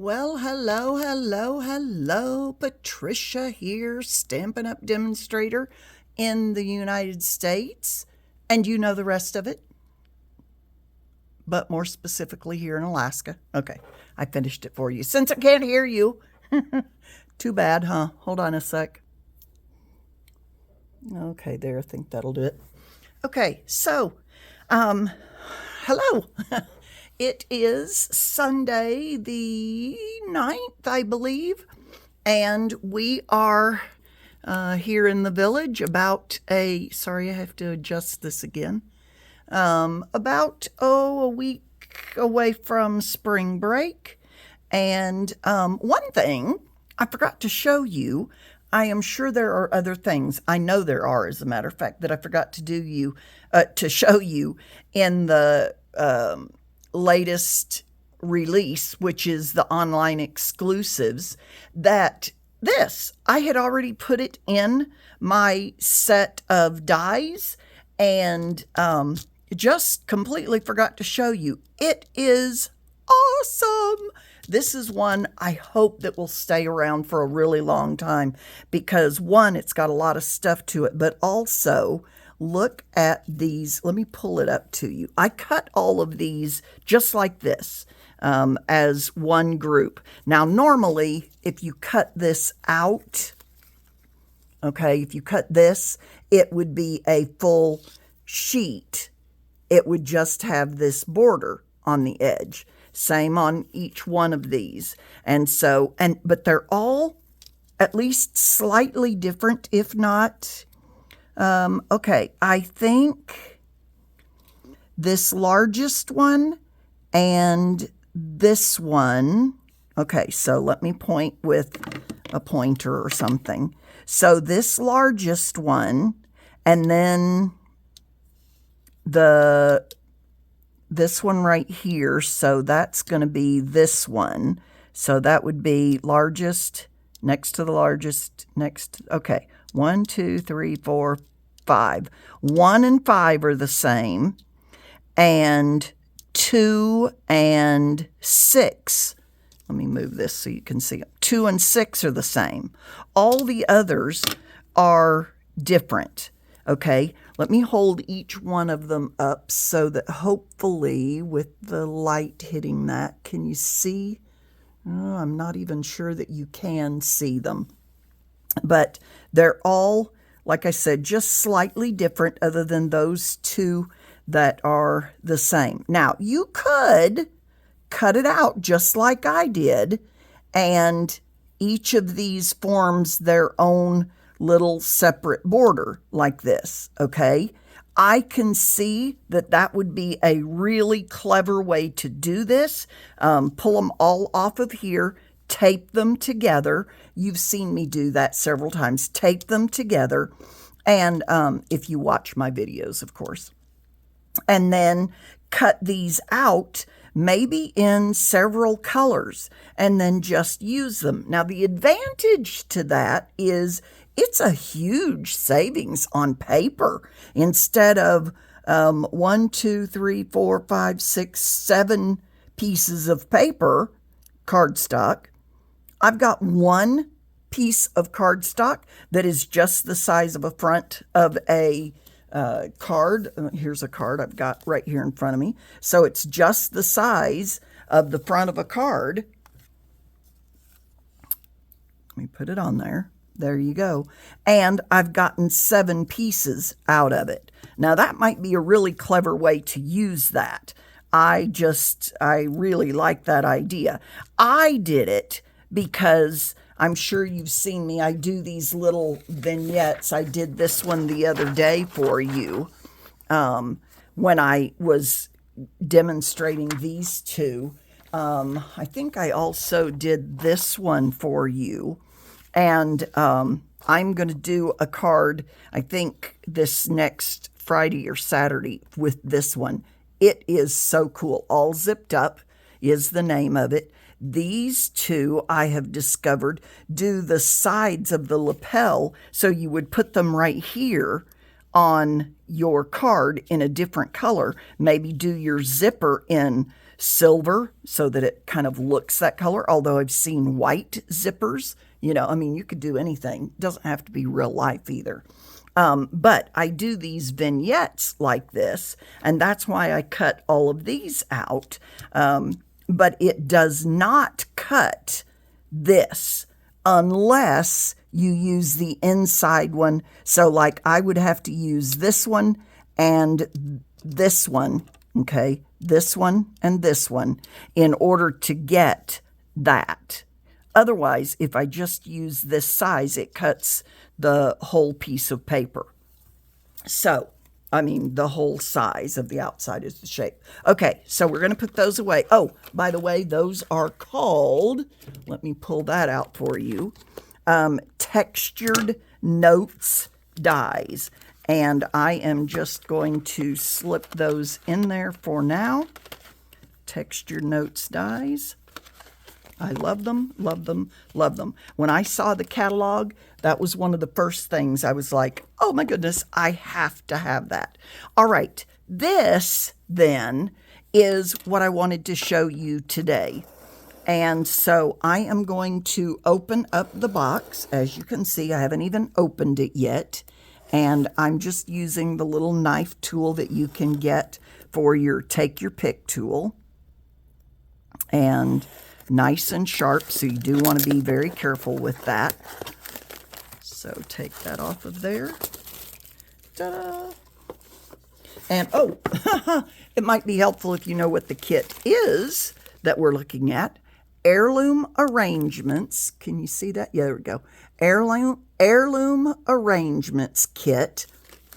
Well, hello, hello, hello. Patricia here, Stampin' Up demonstrator in the United States. And you know the rest of it, but more specifically here in Alaska. Okay, I finished it for you. Since I can't hear you. Too bad, huh? Hold on a sec. Okay, there, I think that'll do it. Okay, so, hello. It is Sunday the 9th, I believe, and we are here in the village about sorry, I have to adjust this again, about, a week away from spring break. And one thing I forgot to show you, I am sure there are other things, I know there are, as a matter of fact, that I forgot to show you in the latest release, which is the online exclusives, that I had already put it in my set of dies and just completely forgot to show you. It is awesome. This is one I hope that will stay around for a really long time because, one, it's got a lot of stuff to it, but also look at these. Let me pull it up to you. I cut all of these just like this as one group. Now, normally, if you cut this out, okay, if you cut this, it would be a full sheet. It would just have this border on the edge. Same on each one of these. And so, but they're all at least slightly different, if not. Okay, I think this largest one and this one. Okay, so let me point with a pointer or something. So this largest one, and then this one right here, so that's going to be this one. So that would be largest, next to the largest, next. Okay, 1, 2, 3, 4, 5. 1 and 5 are the same, and 2 and 6. Let me move this so you can see them. 2 and 6 are the same. All the others are different. Okay, let me hold each one of them up so that hopefully with the light hitting that, can you see? Oh, I'm not even sure that you can see them. But they're all, like I said, just slightly different other than those two that are the same. Now, you could cut it out just like I did, and each of these forms their own little separate border like this, okay? I can see that that would be a really clever way to do this. Pull them all off of here, tape them together. You've seen me do that several times. Tape them together, and if you watch my videos, of course. And then cut these out, maybe in several colors, and then just use them. Now, the advantage to that is it's a huge savings on paper. Instead of 1, 2, 3, 4, 5, 6, 7 pieces of paper, cardstock, I've got one piece of cardstock that is just the size of a front of a card. Here's a card I've got right here in front of me. So it's just the size of the front of a card. Let me put it on there. There you go. And I've gotten 7 pieces out of it. Now, that might be a really clever way to use that. I really like that idea. I did it because I'm sure you've seen me. I do these little vignettes. I did this one the other day for you when I was demonstrating these two. I think I also did this one for you. And I'm going to do a card, I think, this next Friday or Saturday with this one. It is so cool. All Zipped Up is the name of it. These two, I have discovered, do the sides of the lapel, so you would put them right here on your card in a different color. Maybe do your zipper in silver so that it kind of looks that color, although I've seen white zippers. You know, I mean, you could do anything. It doesn't have to be real life either. But I do these vignettes like this, and that's why I cut all of these out. But it does not cut this unless you use the inside one. So like I would have to use this one and this one, okay, this one and this one in order to get that. Otherwise, if I just use this size, it cuts the whole piece of paper. So, I mean, the whole size of the outside is the shape. Okay, so we're going to put those away. Oh, by the way, those are called, let me pull that out for you, textured notes dies. And I am just going to slip those in there for now. Textured notes dies. I love them, love them, love them. When I saw the catalog, that was one of the first things I was like, oh my goodness, I have to have that. All right, this then is what I wanted to show you today. And so I am going to open up the box. As you can see, I haven't even opened it yet. And I'm just using the little knife tool that you can get for your take your pick tool. And nice and sharp, so you do want to be very careful with that. So take that off of there. Ta-da! And oh, it might be helpful if you know what the kit is that we're looking at. Heirloom Arrangements. Can you see that? Yeah, there we go. Heirloom Arrangements Kit.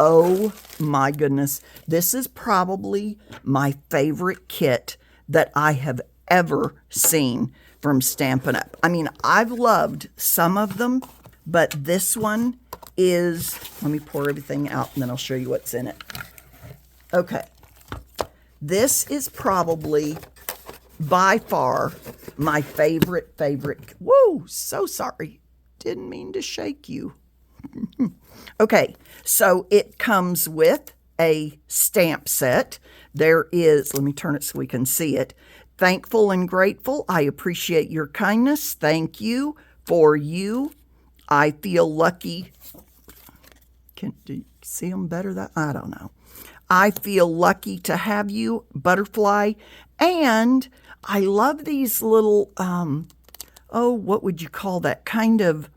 Oh my goodness. This is probably my favorite kit that I have ever seen from Stampin' Up. I mean, I've loved some of them, but this one is, let me pour everything out and then I'll show you what's in it. Okay. This is probably by far my favorite. Whoa, so sorry. Didn't mean to shake you. Okay, so it comes with a stamp set. There is, let me turn it so we can see it. Thankful and grateful. I appreciate your kindness. Thank you for you. I feel lucky. Do you see them better? I don't know. I feel lucky to have you, butterfly. And I love these little, oh, what would you call that? Kind of,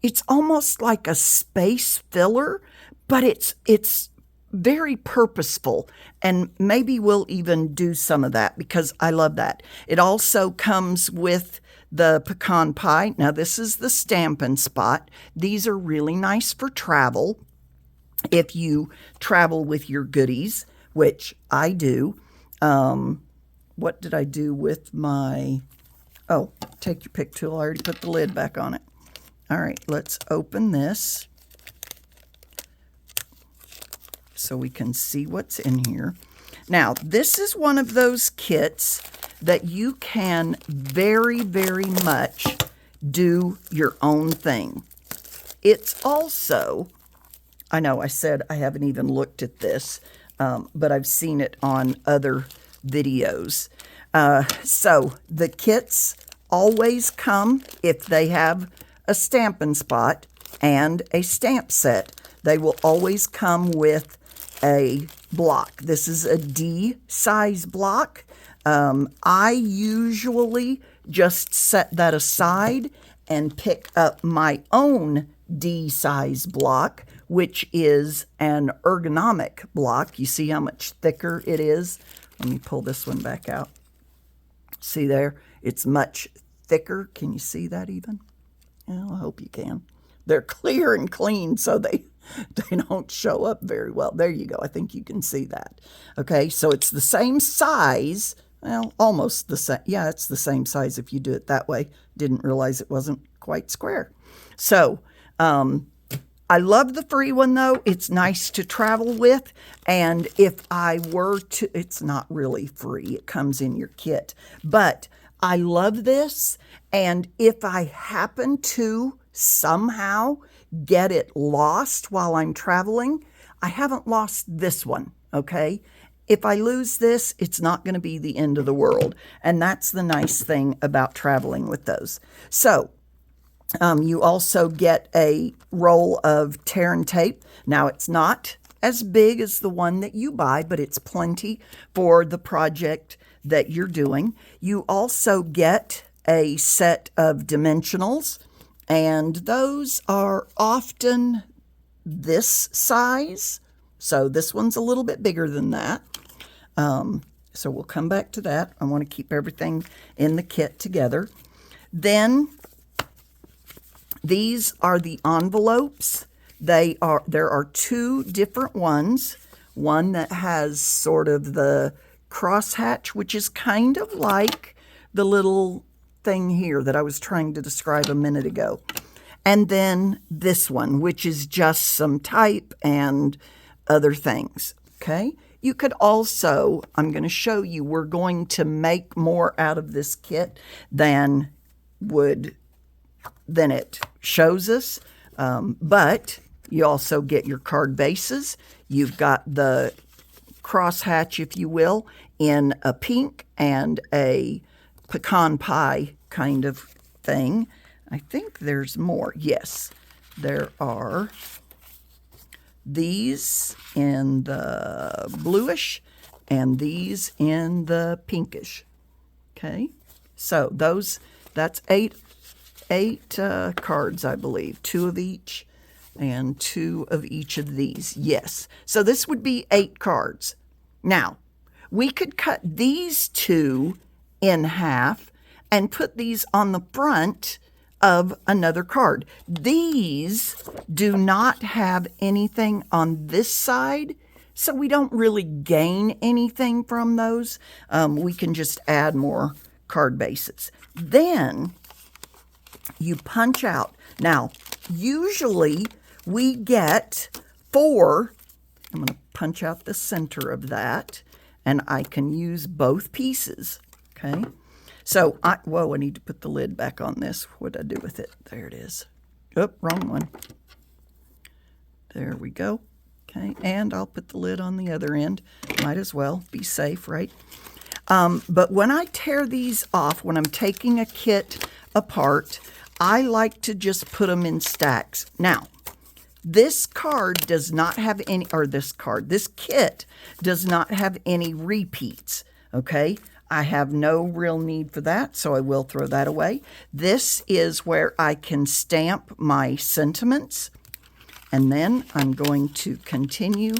it's almost like a space filler, but it's very purposeful, and maybe we'll even do some of that because I love that. It also comes with the pecan pie. Now this is the Stampin' Spot. These are really nice for travel. If you travel with your goodies, which I do. What did I do with my, oh, take your pick tool. I already put the lid back on it. All right, let's open this so we can see what's in here. Now, this is one of those kits that you can very, very much do your own thing. It's also, I know I said I haven't even looked at this, but I've seen it on other videos. So the kits always come, if they have a Stampin' Spot and a stamp set, they will always come with a block. This is a D size block. I usually just set that aside and pick up my own D size block, which is an ergonomic block. You see how much thicker it is? Let me pull this one back out. See there? It's much thicker. Can you see that even? Well, I hope you can. They're clear and clean, so they don't show up very well. There you go. I think you can see that. Okay, so it's the same size. Well, almost the same. Yeah, it's the same size if you do it that way. Didn't realize it wasn't quite square. So, I love the free one, though. It's nice to travel with. And if I were to, it's not really free. It comes in your kit. But I love this. And if I happen to somehow get it lost while I'm traveling, I haven't lost this one, okay? if I lose this, it's not going to be the end of the world. And that's the nice thing about traveling with those. So you also get a roll of tear and tape. Now, it's not as big as the one that you buy, but it's plenty for the project that you're doing. You also get a set of dimensionals, and those are often this size. So this one's a little bit bigger than that. So we'll come back to that. I want to keep everything in the kit together. Then these are the envelopes. There are two different ones. One that has sort of the crosshatch, which is kind of like the little thing here that I was trying to describe a minute ago. And then this one, which is just some type and other things, okay? You could also, I'm going to show you, we're going to make more out of this kit than it shows us. But you also get your card bases. You've got the crosshatch, if you will, in a pink and a pecan pie kind of thing. I think there's more. Yes, there are these in the bluish and these in the pinkish. Okay, so that's eight cards, I believe. 2 of each and 2 of each of these. Yes, so this would be 8 cards. Now, we could cut these 2 in half and put these on the front of another card. These do not have anything on this side, so we don't really gain anything from those. We can just add more card bases. Then you punch out. Now, usually we get 4. I'm going to punch out the center of that, and I can use both pieces, okay? So, I need to put the lid back on this. What did I do with it? There it is. Oh, wrong one. There we go. Okay, and I'll put the lid on the other end. Might as well be safe, right? But when I tear these off, when I'm taking a kit apart, I like to just put them in stacks. Now, this card does not have any, this kit does not have any repeats, okay? I have no real need for that, so I will throw that away. This is where I can stamp my sentiments, and then I'm going to continue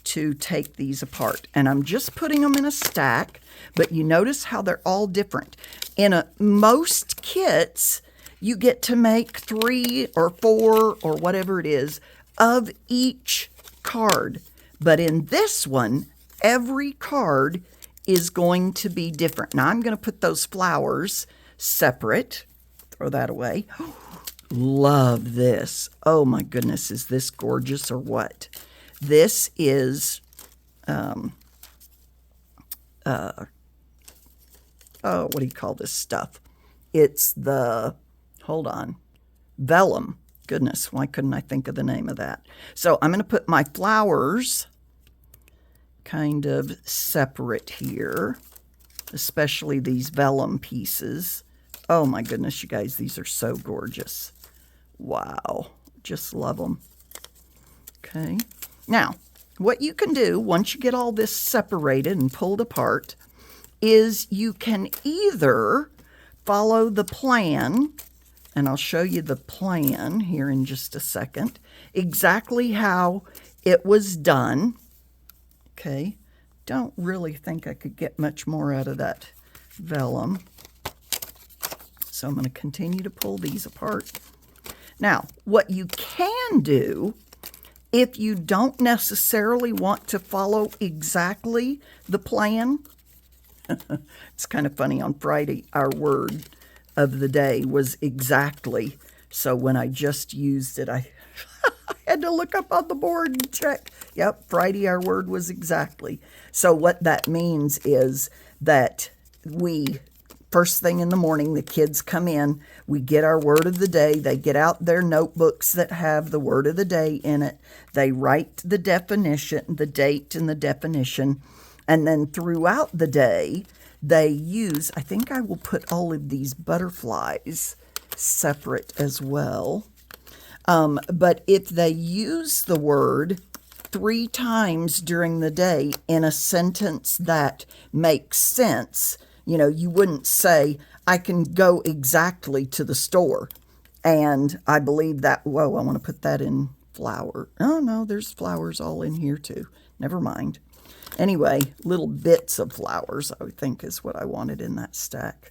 to take these apart. And I'm just putting them in a stack, but you notice how they're all different. In most kits, you get to make 3 or 4 or whatever it is of each card. But in this one, every card is going to be different. Now, I'm going to put those flowers separate. Throw that away. Love this. Oh, my goodness. Is this gorgeous or what? This is, what do you call this stuff? It's the, hold on, vellum. Goodness, why couldn't I think of the name of that? So I'm going to put my flowers kind of separate here, especially these vellum pieces. Oh my goodness, you guys, these are so gorgeous. Wow, just love them. Okay, now what you can do once you get all this separated and pulled apart is you can either follow the plan, and I'll show you the plan here in just a second, exactly how it was done. Okay, don't really think I could get much more out of that vellum. So I'm going to continue to pull these apart. Now, what you can do, if you don't necessarily want to follow exactly the plan, it's kind of funny, on Friday, our word of the day was exactly. So when I just used it, I had to look up on the board and check. Yep, Friday our word was exactly. So what that means is that first thing in the morning, the kids come in, we get our word of the day, they get out their notebooks that have the word of the day in it, they write the definition, the date and the definition, And then throughout the day, they use, I think I will put all of these butterflies separate as well. But if they use the word 3 times during the day in a sentence that makes sense, you know, you wouldn't say, I can go exactly to the store. And I believe that, whoa, I want to put that in flower. Oh, no, there's flowers all in here too. Never mind. Anyway, little bits of flowers, I think, is what I wanted in that stack.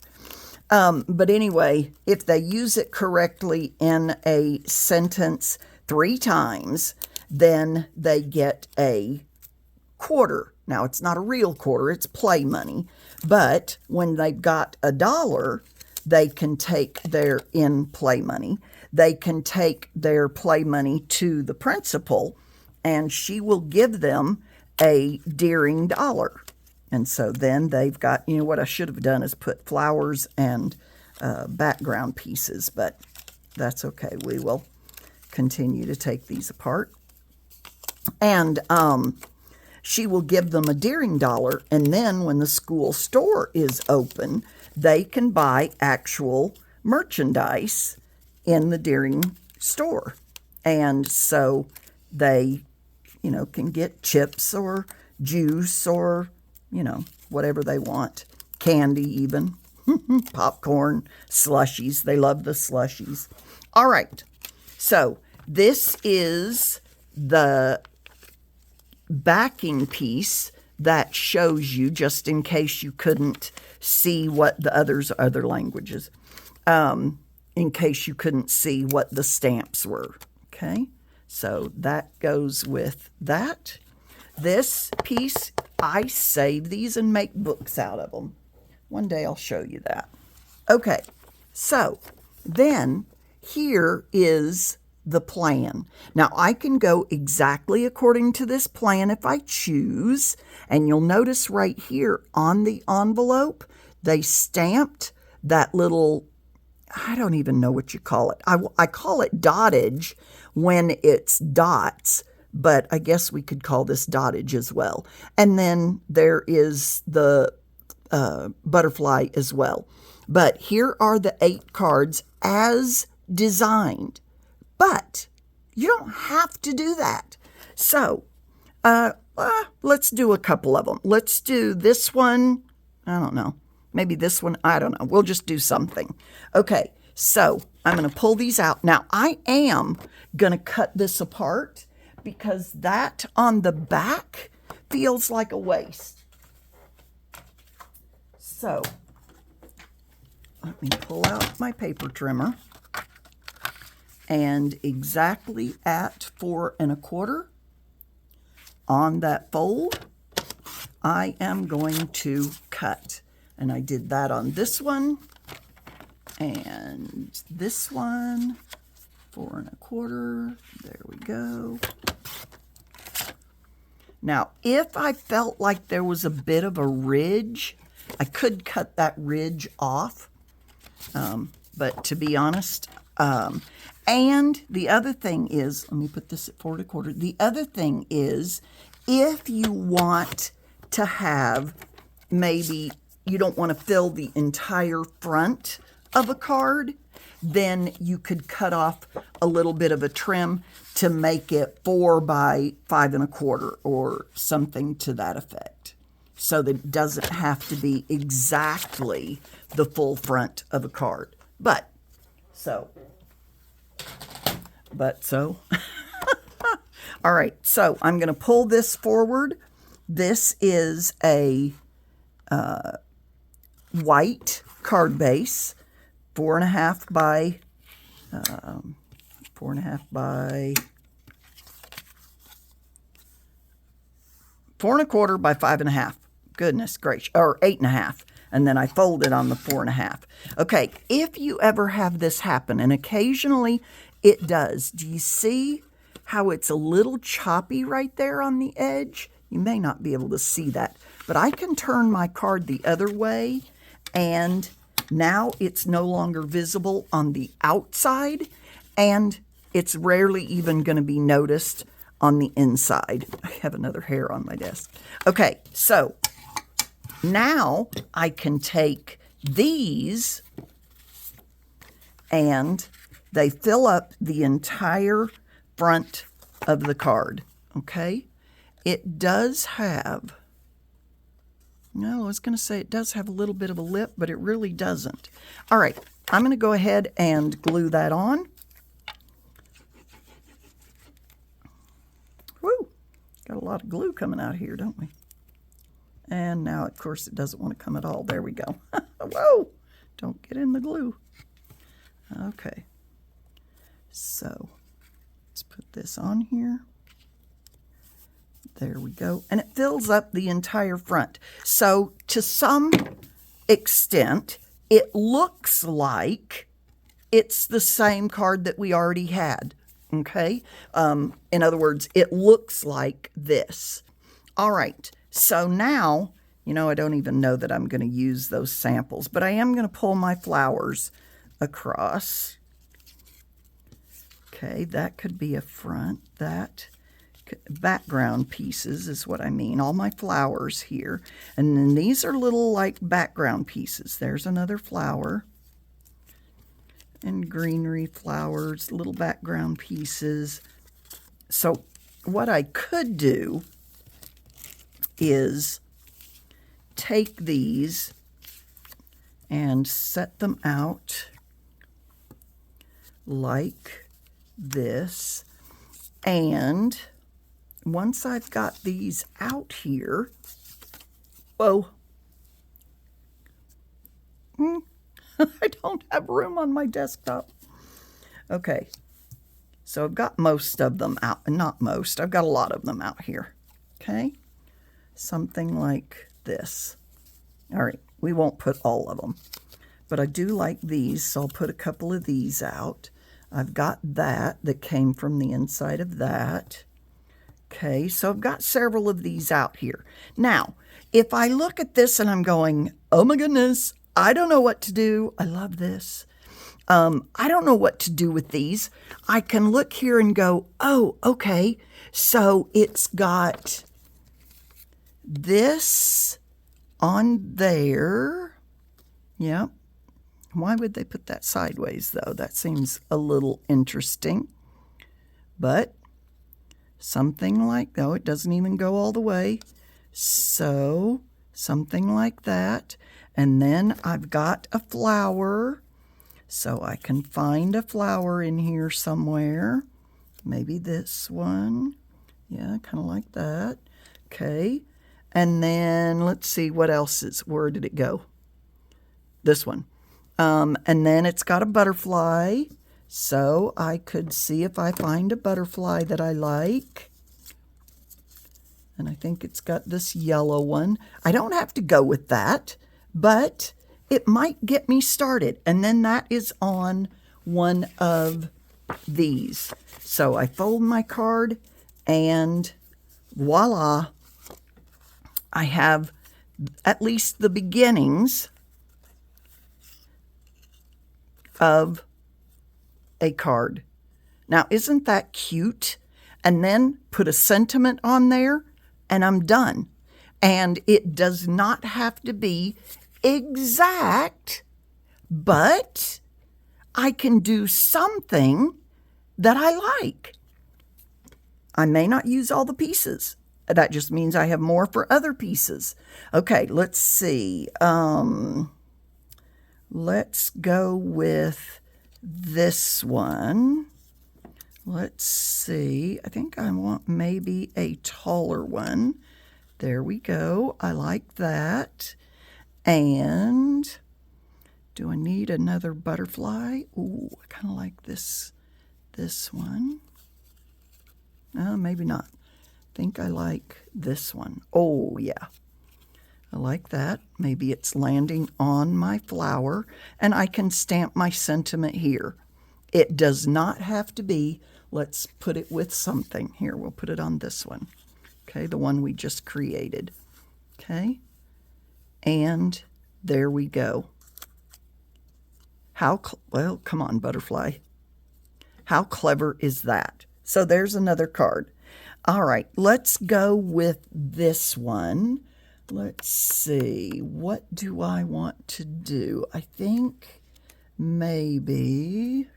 But anyway, if they use it correctly in a sentence 3 times, then they get a quarter. Now, it's not a real quarter, it's play money. But when they've got $1, they can take their play money. They can take their play money to the principal, and she will give them a dearing dollar. And so then they've got, you know, what I should have done is put flowers and background pieces, but that's okay. We will continue to take these apart. And she will give them a dearing dollar, and then when the school store is open, they can buy actual merchandise in the dearing store. And so they, you know, can get chips or juice or, you know, whatever they want. Candy even. Popcorn, slushies. They love the slushies. All right. So this is the backing piece that shows you, just in case you couldn't see what the other languages, in case you couldn't see what the stamps were. Okay. So that goes with that. This piece, I save these and make books out of them. One day I'll show you that. Okay, so then here is the plan. Now I can go exactly according to this plan if I choose. And you'll notice right here on the envelope, they stamped that little, I don't even know what you call it. I call it dottage when it's dots, but I guess we could call this dottage as well. And then there is the butterfly as well. But here are the 8 cards as designed. But you don't have to do that. So let's do a couple of them. Let's do this one. I don't know. Maybe this one. I don't know. We'll just do something. Okay, so I'm going to pull these out. Now, I am going to cut this apart because that on the back feels like a waste. So, let me pull out my paper trimmer. And exactly at 4 1/4 on that fold, I am going to cut. And I did that on this one and this one, 4 1/4. There we go. Now, if I felt like there was a bit of a ridge, I could cut that ridge off. But to be honest, and the other thing is, let me put this at 4 1/4. The other thing is, if you want to have, maybe you don't want to fill the entire front of a card, then you could cut off a little bit of a trim to make it 4 by 5 1/4 or something to that effect. So that it doesn't have to be exactly the full front of a card. But so. All right, so I'm going to pull this forward. This is a white card base, 4 1/2 by 4 1/2 by 4 1/4 by 5 1/2. Goodness gracious, or 8 1/2. And then I fold it on the 4 1/2. Okay, if you ever have this happen, and occasionally it does, do you see how it's a little choppy right there on the edge? You may not be able to see that, but I can turn my card the other way, and now it's no longer visible on the outside, and it's rarely even going to be noticed on the inside. I have another hair on my desk. Okay, so Now I can take these and they fill up the entire front of the card, okay? It does have, no, I was going to say it does have a little bit of a lip, but it really doesn't. All right, I'm going to go ahead and glue that on. Woo, got a lot of glue coming out here, don't we? And now, of course, it doesn't want to come at all. There we go. Whoa, don't get in the glue. Okay, so let's put this on here. There we go. And it fills up the entire front. So to some extent, it looks like it's the same card that we already had. Okay? In other words, it looks like this. All right. So now, you know, I don't even know that I'm going to use those samples, but I am going to pull my flowers across. Okay, that could be a front. That background pieces is what I mean. All my flowers here. And then these are little like background pieces. There's another flower. And greenery flowers, little background pieces. So what I could do is take these and set them out like this. And once I've got these out here, whoa, I don't have room on my desktop. Okay, so I've got most of them out, not most, I've got a lot of them out here, okay? Something like this. All right, we won't put all of them, but I do like these, so I'll put a couple of these out. I've got that came from the inside of that. Okay, so I've got several of these out here. Now, if I look at this and I'm going, oh my goodness, I don't know what to do. I love this. I don't know what to do with these. I can look here and go, oh, okay, so it's got this on there. Yep. Why would they put that sideways, though? That seems a little interesting. But something like, oh, it doesn't even go all the way. So something like that. And then I've got a flower. So I can find a flower in here somewhere. Maybe this one. Yeah, kind of like that. Okay. And then let's see what else is, where did it go? This one. And then it's got a butterfly, so I could see if I find a butterfly that I like. And I think it's got this yellow one. I don't have to go with that, but it might get me started. And then that is on one of these. So I fold my card and voila, I have at least the beginnings of a card. Now, isn't that cute? And then put a sentiment on there and I'm done. And it does not have to be exact, but I can do something that I like. I may not use all the pieces. That just means I have more for other pieces. Okay, let's see. Let's go with this one. Let's see. I think I want maybe a taller one. There we go. I like that. And do I need another butterfly? Ooh, I kind of like this one. Maybe not. I think I like this one. Oh, yeah. I like that. Maybe it's landing on my flower, and I can stamp my sentiment here. It does not have to be, let's put it with something. Here, we'll put it on this one. Okay, the one we just created. Okay, and there we go. Well, come on, butterfly. How clever is that? So there's another card. All right, let's go with this one. let's see, what do I want to do? I think maybe,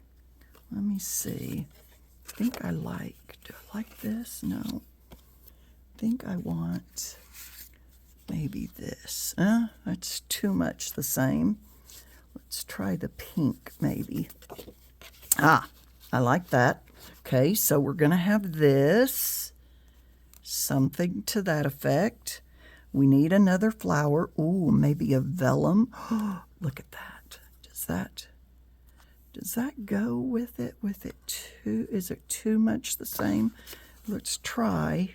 let me see. I think do I like this? No. I think I want maybe this. That's too much the same. Let's try the pink maybe. I like that. Okay, so we're going to have this. Something to that effect. We need another flower. Ooh, maybe a vellum. Look at that. Does that go with it? Too? Is it too much the same? Let's try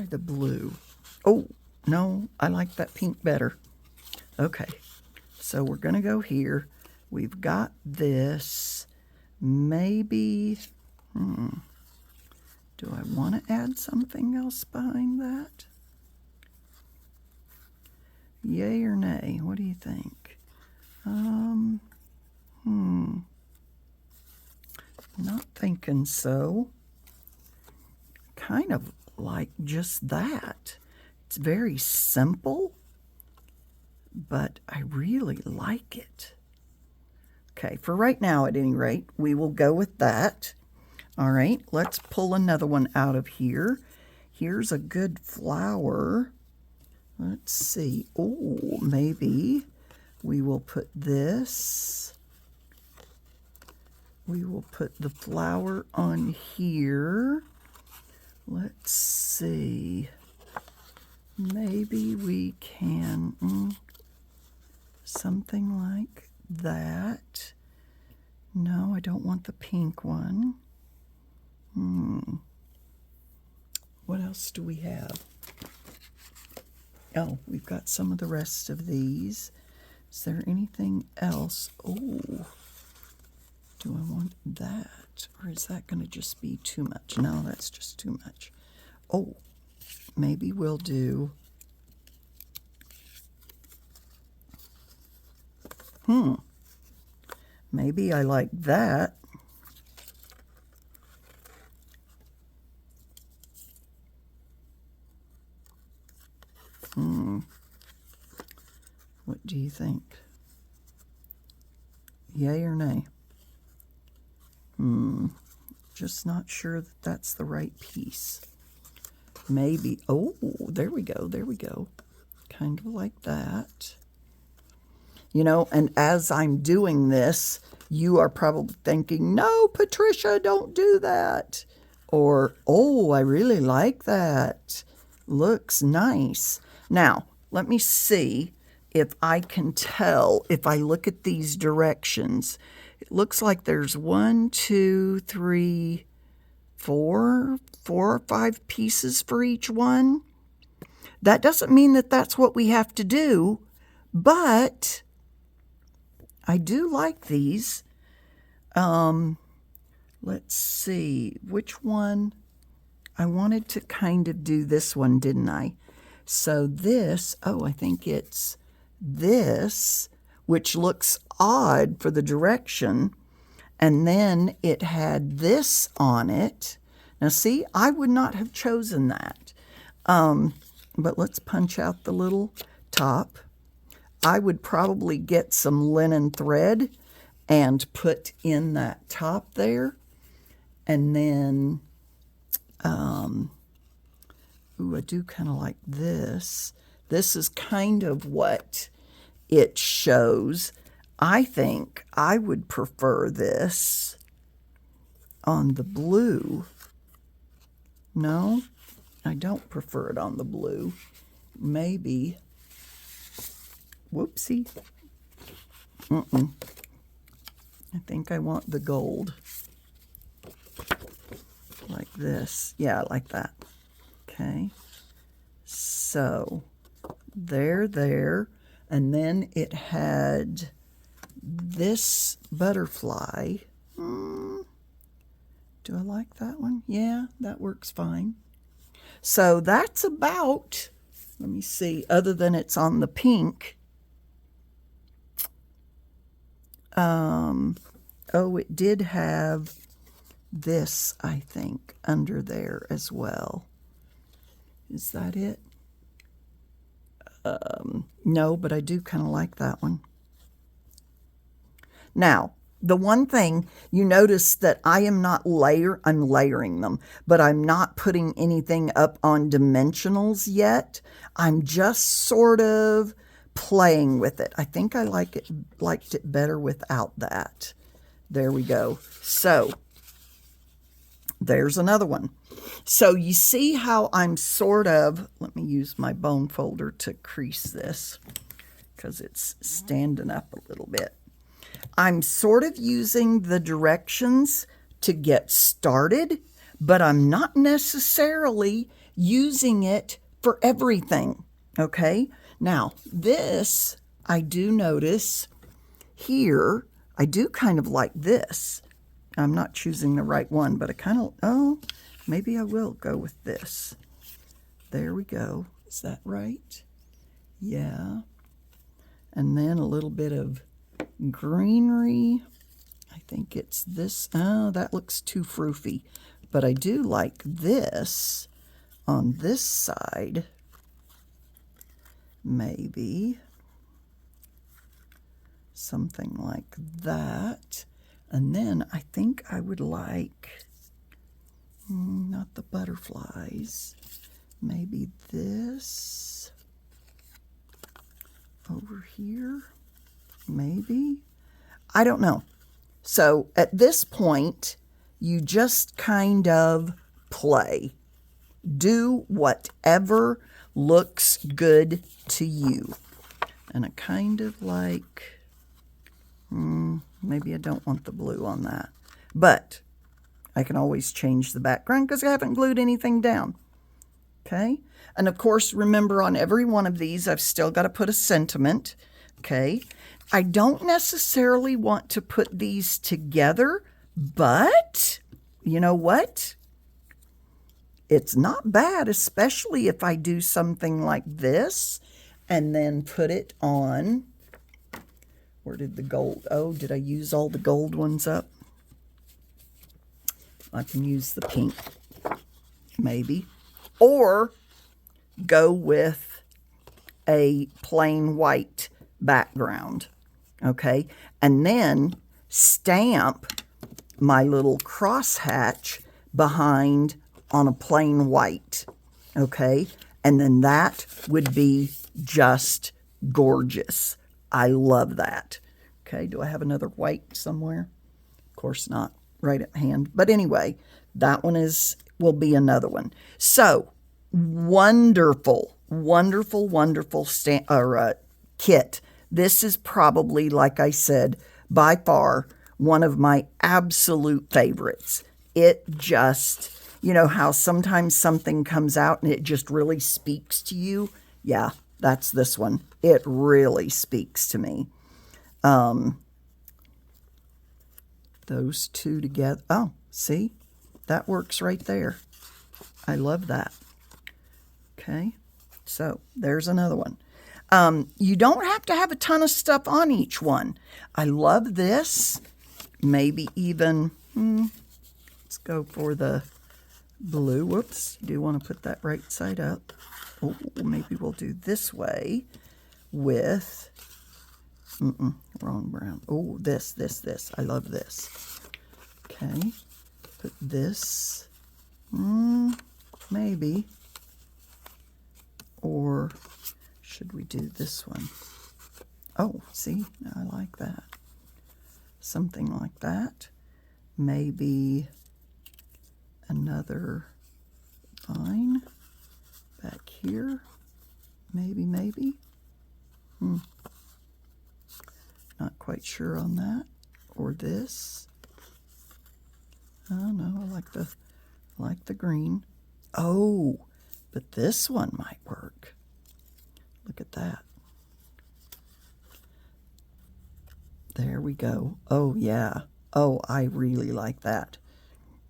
the blue. Oh, no, I like that pink better. Okay, so we're going to go here. We've got this. Maybe, do I want to add something else behind that? Yay or nay? What do you think? Not thinking so. Kind of like just that. It's very simple, but I really like it. Okay, for right now, at any rate, we will go with that. All right, let's pull another one out of here. Here's a good flower. Let's see. Oh, maybe we will put this. We will put the flower on here. Let's see. Maybe we can something like that. No, I don't want the pink one. What else do we have? Oh, we've got some of the rest of these. Is there anything else? Oh, do I want that? Or is that going to just be too much? No, that's just too much. Oh, maybe we'll do... Maybe I like that. What do you think? Yay or nay? Just not sure that that's the right piece. Maybe, oh, there we go. Kind of like that. You know, and as I'm doing this, you are probably thinking, no, Patricia, don't do that. Or, oh, I really like that. Looks nice. Now, let me see if I can tell, if I look at these directions. It looks like there's 1, 2, 3, 4 or 5 pieces for each one. That doesn't mean that that's what we have to do, but I do like these. Let's see, which one? I wanted to kind of do this one, didn't I? So this, oh, I think it's this, which looks odd for the direction. And then it had this on it. Now see, I would not have chosen that. But let's punch out the little top. I would probably get some linen thread and put in that top there. And then, ooh, I do kind of like this. This is kind of what it shows. I think I would prefer this on the blue. No, I don't prefer it on the blue. Maybe. Whoopsie. I think I want the gold. Like this. Yeah, I like that. Okay. So, there. And then it had this butterfly. Do I like that one? Yeah, that works fine. So that's about, let me see, other than it's on the pink. Oh, it did have this, I think, under there as well. Is that it? No, but I do kind of like that one. Now, the one thing you notice that I am not I'm layering them, but I'm not putting anything up on dimensionals yet. I'm just sort of playing with it. I think I liked it better without that. There we go. So there's another one. So you see how I'm sort of, let me use my bone folder to crease this because it's standing up a little bit. I'm sort of using the directions to get started, but I'm not necessarily using it for everything, okay? Now, this, I do notice here, I do kind of like this. I'm not choosing the right one, but I kind of, oh, maybe I will go with this. There we go. Is that right? Yeah. And then a little bit of greenery. I think it's this. Oh, that looks too froofy. But I do like this on this side. Maybe something like that. And then I think I would like, not the butterflies, maybe this over here, maybe. I don't know. So at this point, you just kind of play. Do whatever looks good to you. And I kind of like, maybe I don't want the blue on that. But I can always change the background because I haven't glued anything down. Okay? And of course, remember on every one of these, I've still got to put a sentiment. Okay? I don't necessarily want to put these together, but you know what? It's not bad, especially if I do something like this and then put it on. Where did the gold? Oh, did I use all the gold ones up? I can use the pink, maybe. Or go with a plain white background, okay? And then stamp my little crosshatch behind on a plain white, okay? And then that would be just gorgeous. I love that. Okay, do I have another white somewhere? Of course not, right at hand. But anyway, that one will be another one. So, wonderful, wonderful, wonderful kit. This is probably, like I said, by far one of my absolute favorites. It just, you know how sometimes something comes out and it just really speaks to you? Yeah, that's this one. It really speaks to me. Those two together. Oh, see? That works right there. I love that. Okay, so there's another one. You don't have to have a ton of stuff on each one. I love this. Maybe even, let's go for the blue. Whoops, you do want to put that right side up. Oh, maybe we'll do this way with, wrong brown. Oh, this. I love this. Okay, put this, maybe. Or should we do this one? Oh, see, I like that. Something like that. Maybe another vine back here. Maybe. Not quite sure on that. Or this. Oh no, I like the green. Oh, but this one might work. Look at that. There we go. Oh yeah. Oh, I really like that.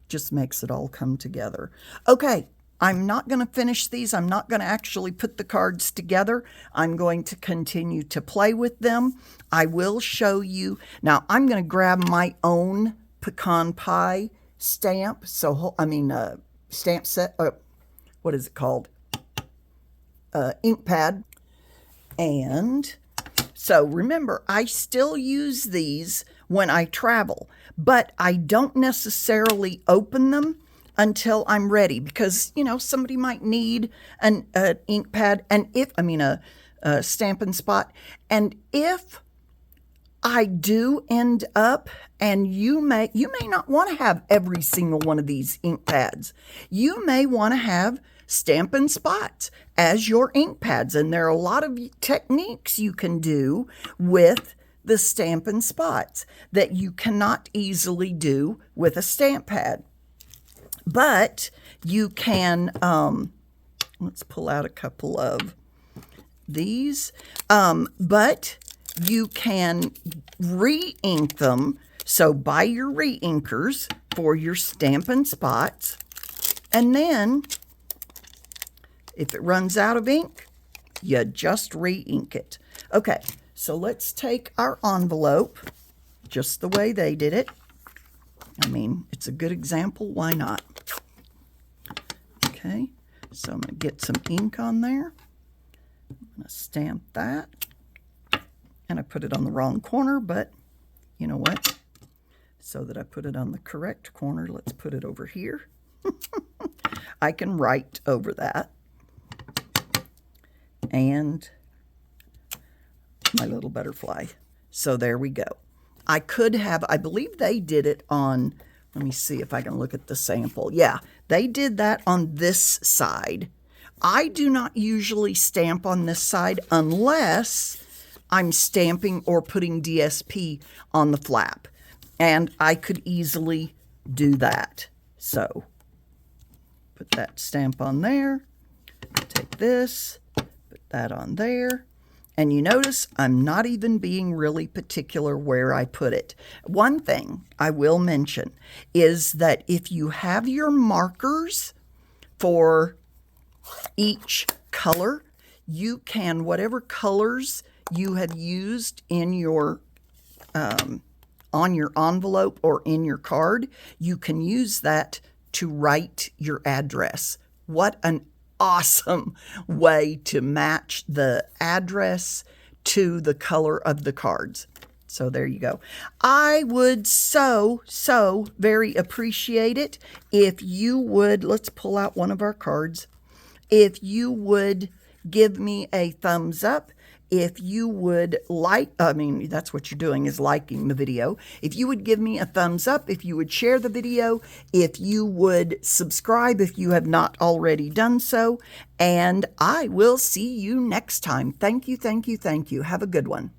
Just makes it all come together. Okay, I'm not going to finish these. I'm not going to actually put the cards together. I'm going to continue to play with them. I will show you. Now, I'm going to grab my own pecan pie stamp. Stamp set. What is it called? Ink pad. And so remember, I still use these when I travel, but I don't necessarily open them until I'm ready because, you know, somebody might need an ink pad and a Stampin' Spot. And if I do end up, and you may not want to have every single one of these ink pads. You may want to have Stampin' Spots as your ink pads, and there are a lot of techniques you can do with the Stampin' Spots that you cannot easily do with a stamp pad. But you can, let's pull out a couple of these, but you can re-ink them. So buy your re-inkers for your Stampin' Spots, and then if it runs out of ink, you just re-ink it. Okay, so let's take our envelope just the way they did it. I mean, it's a good example, why not? Okay, so I'm going to get some ink on there. I'm going to stamp that. And I put it on the wrong corner, but you know what? So that I put it on the correct corner, let's put it over here. I can write over that. And my little butterfly. So there we go. I could have, I believe they did it on, let me see if I can look at the sample. Yeah, they did that on this side. I do not usually stamp on this side unless I'm stamping or putting DSP on the flap. And I could easily do that. So put that stamp on there, take this, put that on there. And you notice I'm not even being really particular where I put it. One thing I will mention is that if you have your markers for each color, you can, whatever colors you have used in your on your envelope or in your card, you can use that to write your address. What an awesome way to match the address to the color of the cards. So there you go. I would so very appreciate it if you would, let's pull out one of our cards, if you would give me a thumbs up, if you would that's what you're doing is liking the video. If you would give me a thumbs up, if you would share the video, if you would subscribe if you have not already done so, and I will see you next time. Thank you, thank you, thank you. Have a good one.